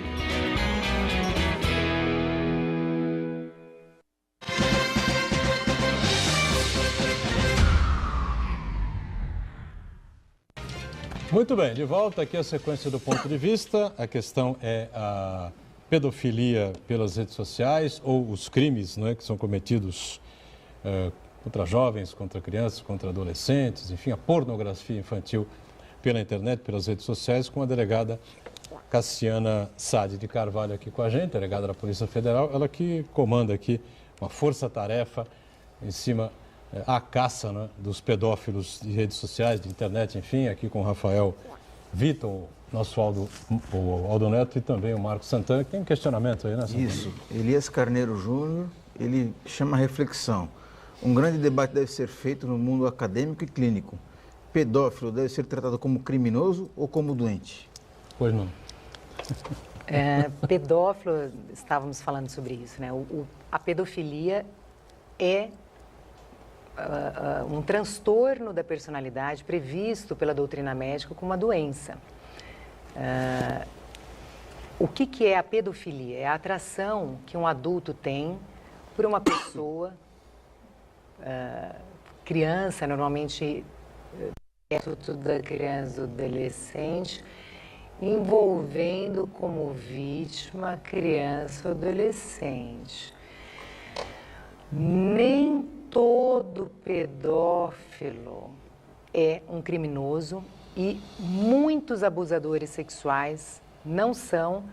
Muito bem, de volta aqui a sequência do ponto de vista. A questão é a pedofilia pelas redes sociais ou os crimes, não é, que são cometidos contra jovens, contra crianças, contra adolescentes, enfim, a pornografia infantil pela internet, pelas redes sociais, com a delegada Cassiana Sade de Carvalho aqui com a gente, delegada da Polícia Federal, ela que comanda aqui uma força-tarefa em cima a caça, né, dos pedófilos de redes sociais, de internet, enfim, aqui com o Rafael Vitor, nosso Aldo Neto e também o Marcos Santana, que tem um questionamento aí, né, Santana? Isso. Elias Carneiro Júnior, ele chama a reflexão. Um grande debate deve ser feito no mundo acadêmico e clínico. Pedófilo deve ser tratado como criminoso ou como doente? Pois não. Pedófilo, estávamos falando sobre isso, né? A pedofilia é um transtorno da personalidade previsto pela doutrina médica como uma doença. O que é a pedofilia? É a atração que um adulto tem por uma pessoa, criança, normalmente perto da criança ou adolescente, envolvendo como vítima criança ou adolescente. Nem todo pedófilo é um criminoso e muitos abusadores sexuais não são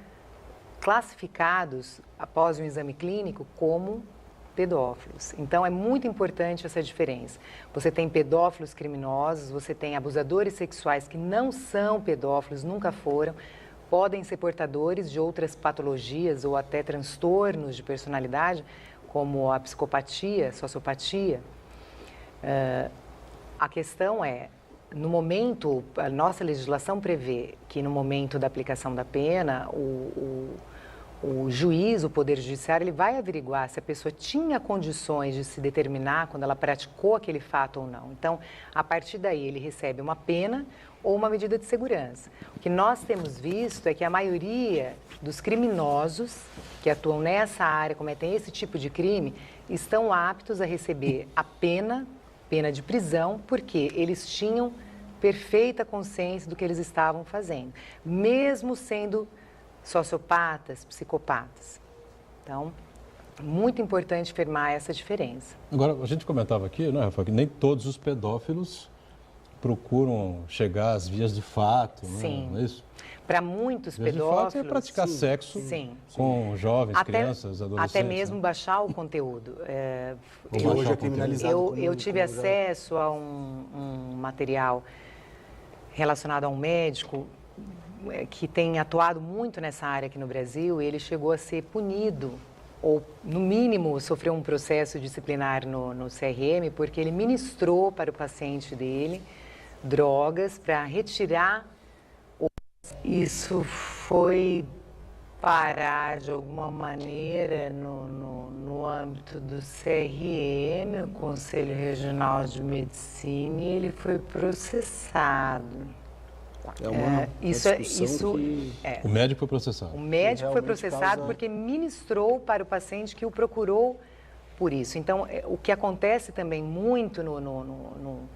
classificados, após um exame clínico, como pedófilos. Então, é muito importante essa diferença. Você tem pedófilos criminosos, você tem abusadores sexuais que não são pedófilos, nunca foram, podem ser portadores de outras patologias ou até transtornos de personalidade, como a psicopatia, sociopatia. A questão é, no momento, a nossa legislação prevê que no momento da aplicação da pena, o juiz, o Poder Judiciário, ele vai averiguar se a pessoa tinha condições de se determinar quando ela praticou aquele fato ou não. Então, a partir daí, ele recebe uma pena ou uma medida de segurança. O que nós temos visto é que a maioria dos criminosos que atuam nessa área, cometem esse tipo de crime, estão aptos a receber a pena de prisão, porque eles tinham perfeita consciência do que eles estavam fazendo, mesmo sendo sociopatas, psicopatas. Então, muito importante firmar essa diferença. Agora, a gente comentava aqui, né, Rafael, que nem todos os pedófilos procuram chegar às vias de fato, Sim. não é isso? Para muitos Vias pedófilos... de fato é praticar sexo com jovens, crianças, adolescentes. Até mesmo baixar o conteúdo. Que hoje é criminalizado. Eu tive acesso a um material relacionado a um médico que tem atuado muito nessa área aqui no Brasil, e ele chegou a ser punido, ou no mínimo sofreu um processo disciplinar no CRM, porque ele ministrou para o paciente dele drogas para retirar. Isso foi parar de alguma maneira no âmbito do CRM, o Conselho Regional de Medicina, e ele foi processado. O médico foi processado. O médico foi processado porque ministrou para o paciente que o procurou por isso. Então, o que acontece também muito no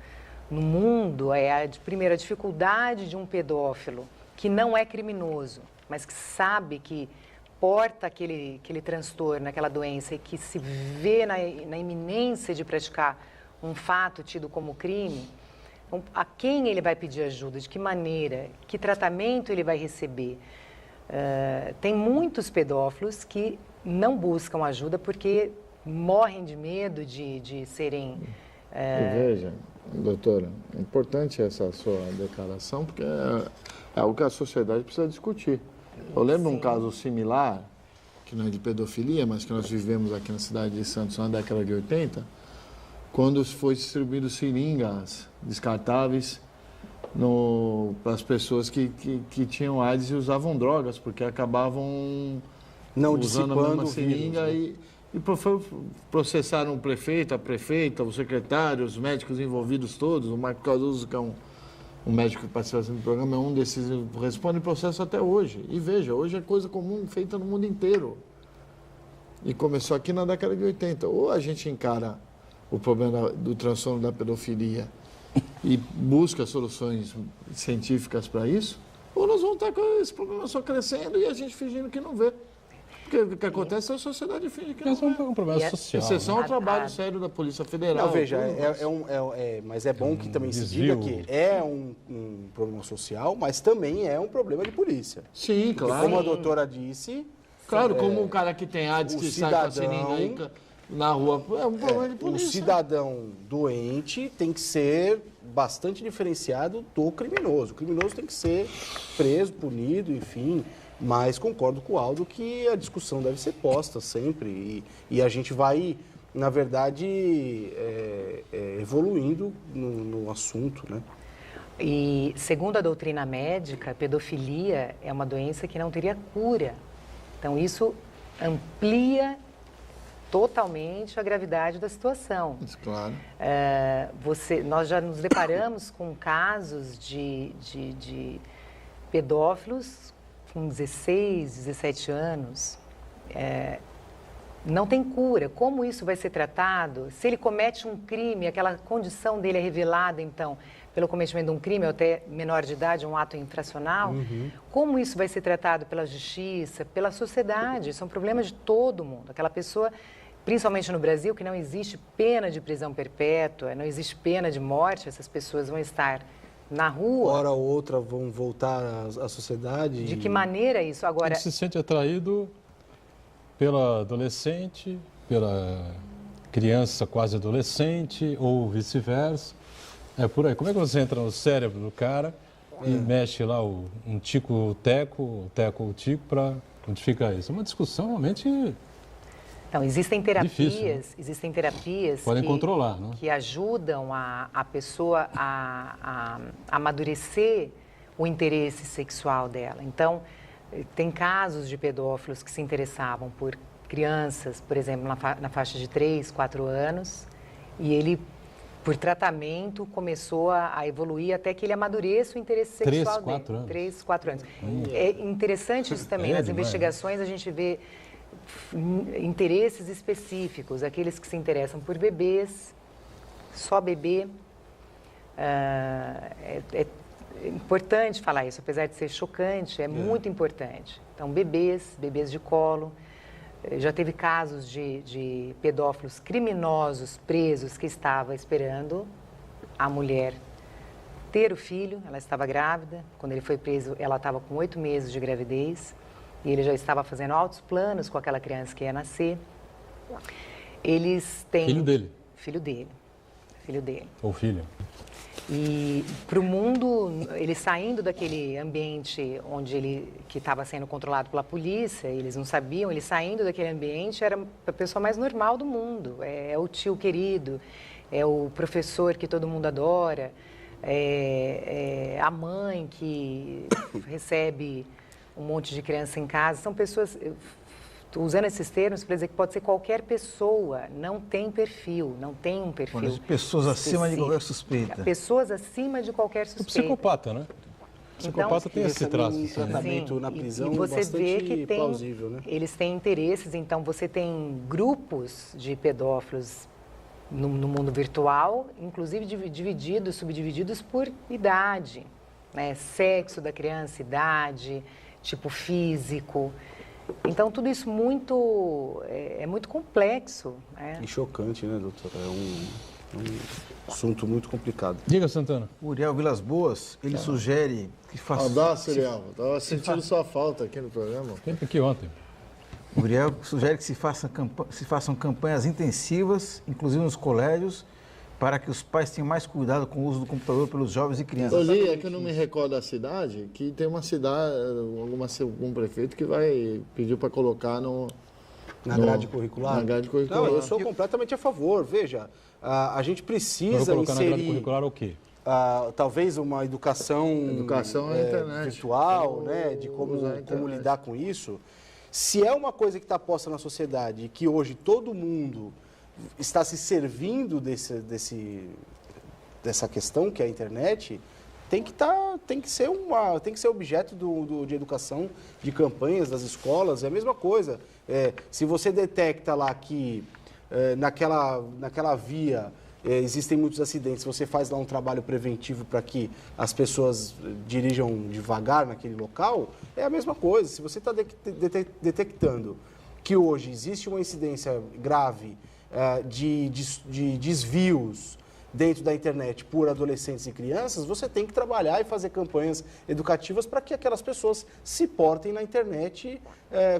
mundo é, primeiro, a dificuldade de um pedófilo que não é criminoso, mas que sabe que porta aquele transtorno, aquela doença, e que se vê na iminência de praticar um fato tido como crime. Então, a quem ele vai pedir ajuda, de que maneira, que tratamento ele vai receber. Tem muitos pedófilos que não buscam ajuda porque morrem de medo de serem... Veja, doutora, é importante essa sua declaração, porque é algo que a sociedade precisa discutir. Eu lembro um caso similar, que não é de pedofilia, mas que nós vivemos aqui na cidade de Santos na década de 80, quando foi distribuído seringas descartáveis para as pessoas que tinham AIDS e usavam drogas, porque acabavam não usando a mesma seringa vírus, né? e processaram o prefeito, a prefeita, o secretário, os médicos envolvidos todos. O Marco Cardoso, que é um médico que participa do programa, é um desses, responde processo até hoje. E veja, hoje é coisa comum feita no mundo inteiro. E começou aqui na década de 80. Ou a gente encara o problema do transtorno da pedofilia e busca soluções científicas para isso, ou nós vamos estar com esse problema só crescendo e a gente fingindo que não vê. Porque o que acontece é a sociedade finge que não vê. É um problema social. Exceção ao trabalho sério da Polícia Federal. Não, veja, mas é bom que também se diga que é um problema social, mas também é um problema de polícia. Sim, claro. Porque, como a doutora disse... Claro, como um cara que tem AIDS que sai com a seringa aí na rua, é um problema de polícia. O cidadão doente tem que ser bastante diferenciado do criminoso. O criminoso tem que ser preso, punido, enfim. Mas concordo com o Aldo que a discussão deve ser posta sempre. E a gente vai, na verdade, evoluindo no assunto, né? E, segundo a doutrina médica, a pedofilia é uma doença que não teria cura. Então, isso amplia totalmente a gravidade da situação. Isso, claro. Nós já nos deparamos com casos de pedófilos com 16, 17 anos. Não tem cura. Como isso vai ser tratado? Se ele comete um crime, aquela condição dele é revelada, então, pelo cometimento de um crime, ou até menor de idade, um ato infracional, como isso vai ser tratado pela justiça, pela sociedade? Isso é um problema de todo mundo. Aquela pessoa, principalmente no Brasil, que não existe pena de prisão perpétua, não existe pena de morte, essas pessoas vão estar na rua. Hora ou outra vão voltar à sociedade. De que maneira isso? Agora... Ele se sente atraído pela adolescente, pela criança quase adolescente, ou vice-versa. É por aí. Como é que você entra no cérebro do cara e mexe lá um tico-teco, o teco ou tico, para quantificar isso? É uma discussão realmente... Então, existem terapias, difícil, né? Podem que, controlar, né? Que ajudam a pessoa a amadurecer o interesse sexual dela. Então, tem casos de pedófilos que se interessavam por crianças, por exemplo, na faixa de 3, 4 anos, e ele, por tratamento, começou a evoluir até que ele amadureça o interesse sexual dele. 3, 4 anos. É interessante isso também. Nas investigações a gente vê interesses específicos, aqueles que se interessam por bebês, só bebê. É importante falar isso, apesar de ser chocante, é muito importante. Então, bebês de colo, Já teve casos de pedófilos criminosos presos que estava esperando a mulher ter o filho, ela estava grávida. Quando ele foi preso, ela estava com 8 meses de gravidez e ele já estava fazendo altos planos com aquela criança que ia nascer. Eles têm... Filho dele? Filho dele. Ou filha? E para o mundo, ele saindo daquele ambiente que estava sendo controlado pela polícia, eles não sabiam, ele saindo daquele ambiente era a pessoa mais normal do mundo. É o tio querido, é o professor que todo mundo adora, é a mãe que recebe um monte de criança em casa. São pessoas... Estou usando esses termos para dizer que pode ser qualquer pessoa, não tem perfil, não tem um perfil. Pessoas acima de específico. qualquer suspeita. Pessoas acima de qualquer suspeita. O psicopata, né? O psicopata tem esse traço. Um tratamento na prisão e você vê que tem, plausível, né? Eles têm interesses, então você tem grupos de pedófilos no mundo virtual, inclusive subdivididos por idade, né? Sexo da criança, idade, tipo físico. Então, tudo isso é muito complexo. E chocante, né, doutora? É um assunto muito complicado. Diga, Santana. Uriel Vilas Boas, ele sugere que faça... Abraço, Uriel. Estava sentindo sua falta aqui no programa. Sempre aqui ontem. Uriel sugere que se façam campanhas intensivas, inclusive nos colégios, para que os pais tenham mais cuidado com o uso do computador pelos jovens e crianças. Eu li, é que eu não me recordo da cidade, que tem uma cidade, algum prefeito que vai pedir para colocar na grade curricular? Na grade curricular. Não, eu sou completamente a favor. Veja, a gente precisa colocar inserir... na grade curricular o quê? Talvez uma educação internet. virtual, né, de como lidar com isso. Se é uma coisa que está posta na sociedade e que hoje todo mundo está se servindo dessa questão que é a internet, tem que ser objeto de educação, de campanhas das escolas. É a mesma coisa. Se você detecta lá que naquela via existem muitos acidentes, você faz lá um trabalho preventivo para que as pessoas dirijam devagar naquele local, é a mesma coisa. Se você está detectando que hoje existe uma incidência grave de desvios dentro da internet por adolescentes e crianças, você tem que trabalhar e fazer campanhas educativas para que aquelas pessoas se portem na internet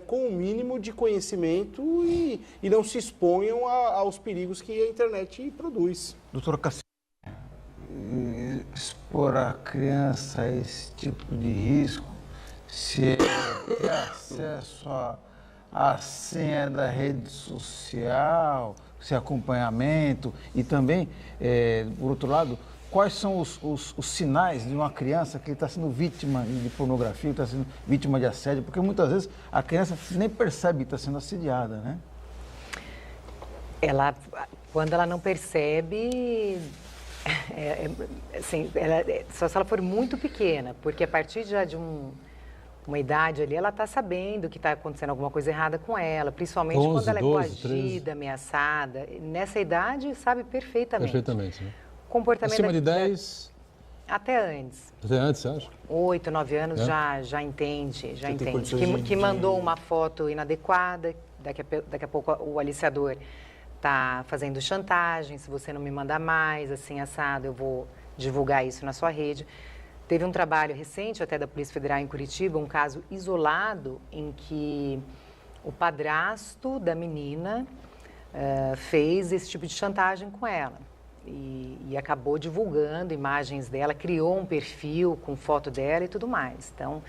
com o mínimo de conhecimento e não se exponham aos perigos que a internet produz. Doutora Cassiano, expor a criança a esse tipo de risco, se ter acesso a senha da rede social, esse acompanhamento e também, por outro lado, quais são os sinais de uma criança que está sendo vítima de pornografia, está sendo vítima de assédio, porque muitas vezes a criança nem percebe que está sendo assediada, né? Quando ela não percebe, só se ela for muito pequena, porque a partir já de uma idade ali, ela está sabendo que está acontecendo alguma coisa errada com ela, principalmente 11, quando ela é 12, coagida, 13. Ameaçada. Nessa idade, sabe perfeitamente. Perfeitamente, né? Comportamento Acima de 10... Até antes. Até antes, você acha? 8, 9 anos já entende, Que mandou uma foto inadequada, daqui a pouco o aliciador está fazendo chantagem, se você não me mandar mais, assim, assado, eu vou divulgar isso na sua rede. Teve um trabalho recente, até da Polícia Federal em Curitiba, um caso isolado em que o padrasto da menina fez esse tipo de chantagem com ela. E acabou divulgando imagens dela, criou um perfil com foto dela e tudo mais. Então,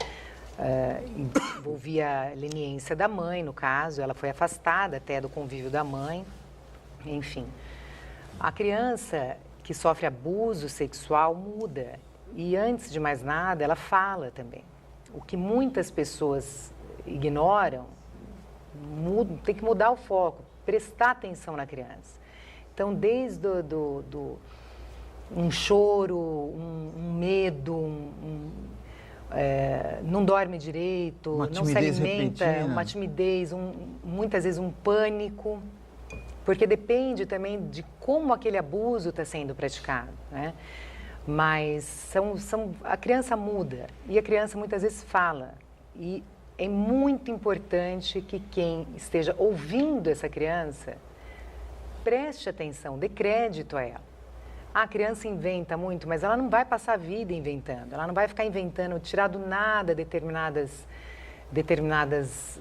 envolvia a leniência da mãe, no caso, ela foi afastada até do convívio da mãe, enfim. A criança que sofre abuso sexual muda. E, antes de mais nada, ela fala também. O que muitas pessoas ignoram, tem que mudar o foco, prestar atenção na criança. Então, desde um choro, um medo, não dorme direito, não se alimenta, uma timidez, muitas vezes um pânico, porque depende também de como aquele abuso está sendo praticado, né? Mas a criança muda e a criança muitas vezes fala. E é muito importante que quem esteja ouvindo essa criança preste atenção, dê crédito a ela. A criança inventa muito, mas ela não vai passar a vida inventando. Ela não vai ficar inventando, tirar do nada determinadas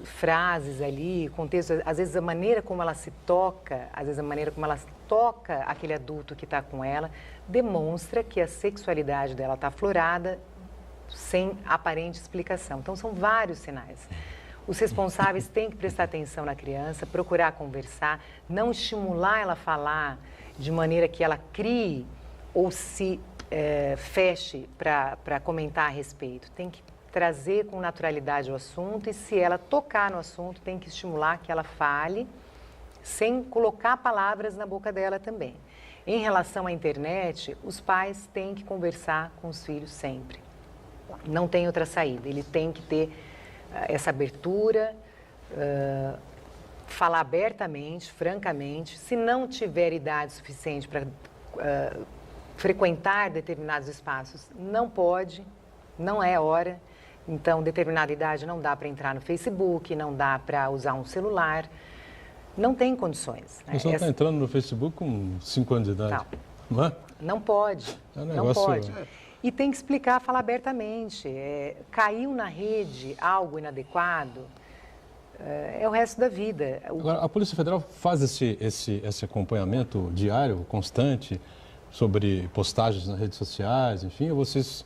frases ali, contexto. Às vezes a maneira como ela se toca, às vezes a maneira como ela toca aquele adulto que está com ela, demonstra que a sexualidade dela está aflorada sem aparente explicação. Então são vários sinais. Os responsáveis têm que prestar atenção na criança, procurar conversar, não estimular ela a falar de maneira que ela crie ou se feche para comentar a respeito. Tem que trazer com naturalidade o assunto e, se ela tocar no assunto, tem que estimular que ela fale sem colocar palavras na boca dela também. Em relação à internet, os pais têm que conversar com os filhos sempre. Não tem outra saída. Ele tem que ter essa abertura, falar abertamente, francamente. Se não tiver idade suficiente para frequentar determinados espaços, não pode, não é hora. Então, determinada idade não dá para entrar no Facebook, não dá para usar um celular, não tem condições. Né? Você está entrando no Facebook com 5 anos de idade, não é? Não pode, não pode. E tem que explicar, falar abertamente. Caiu na rede algo inadequado, é o resto da vida. Agora, a Polícia Federal faz esse acompanhamento diário, constante, sobre postagens nas redes sociais, enfim, ou vocês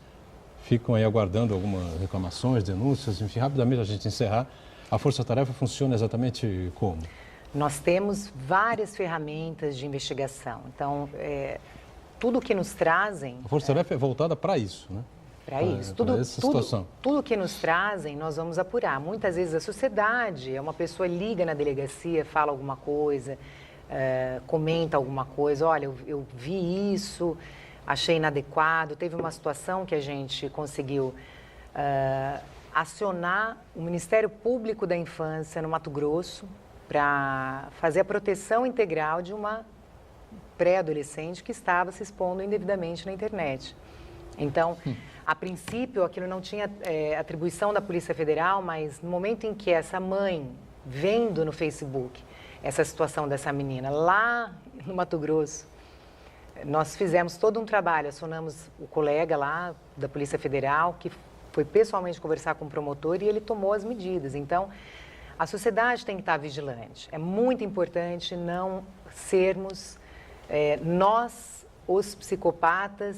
ficam aí aguardando algumas reclamações, denúncias, enfim, rapidamente a gente encerrar. A Força Tarefa funciona exatamente como? Nós temos várias ferramentas de investigação. Então, tudo que nos trazem... A Força Tarefa é voltada para isso, né? Para isso. Tudo que nos trazem, nós vamos apurar. Muitas vezes a sociedade, uma pessoa liga na delegacia, fala alguma coisa, comenta alguma coisa, olha, eu vi isso, achei inadequado. Teve uma situação que a gente conseguiu acionar o Ministério Público da Infância no Mato Grosso para fazer a proteção integral de uma pré-adolescente que estava se expondo indevidamente na internet. Então, a princípio, aquilo não tinha atribuição da Polícia Federal, mas no momento em que essa mãe, vendo no Facebook essa situação dessa menina lá no Mato Grosso, nós fizemos todo um trabalho, acionamos o colega lá da Polícia Federal, que foi pessoalmente conversar com o promotor e ele tomou as medidas. Então, a sociedade tem que estar vigilante. É muito importante não sermos nós, os psicopatas,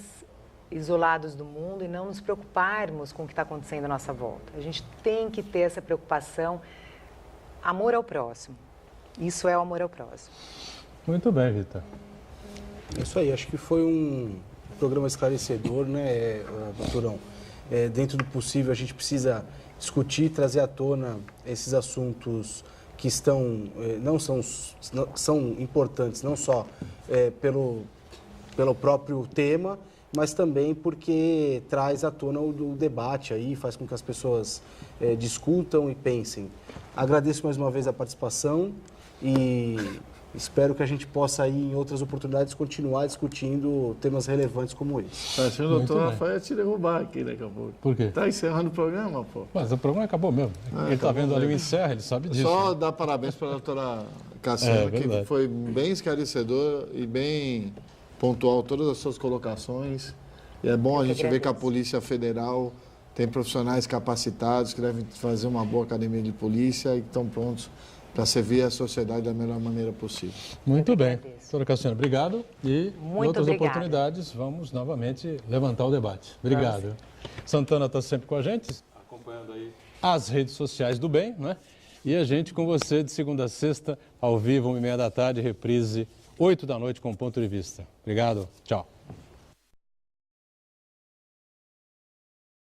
isolados do mundo e não nos preocuparmos com o que está acontecendo à nossa volta. A gente tem que ter essa preocupação, amor ao próximo. Isso é o amor ao próximo. Muito bem, Rita. Isso aí, acho que foi um programa esclarecedor, né, doutorão? Dentro do possível, a gente precisa discutir, trazer à tona esses assuntos que são importantes, não só pelo próprio tema, mas também porque traz à tona o debate aí, faz com que as pessoas discutam e pensem. Agradeço mais uma vez a participação e espero que a gente possa aí, em outras oportunidades, continuar discutindo temas relevantes como esse. Acho que o doutor Rafael ia te derrubar aqui daqui a pouco. Por quê? Está encerrando o programa, pô. Mas o programa acabou mesmo. Ele está vendo ali o encerra, ele sabe disso. Só né? dar parabéns para a doutora Cassiana, que foi bem esclarecedor e bem pontual todas as suas colocações. E é bom a gente ver que a Polícia Federal tem profissionais capacitados que devem fazer uma boa academia de polícia e que estão prontos para servir a sociedade da melhor maneira possível. Muito bem. Doutora Cassiana, obrigado. E em outras obrigada. Oportunidades vamos novamente levantar o debate. Obrigado. Santana está sempre com a gente, acompanhando aí as redes sociais do bem, né? E a gente com você de segunda a sexta, ao vivo, 1h30 da tarde, reprise 8 da noite com Ponto de Vista. Obrigado. Tchau.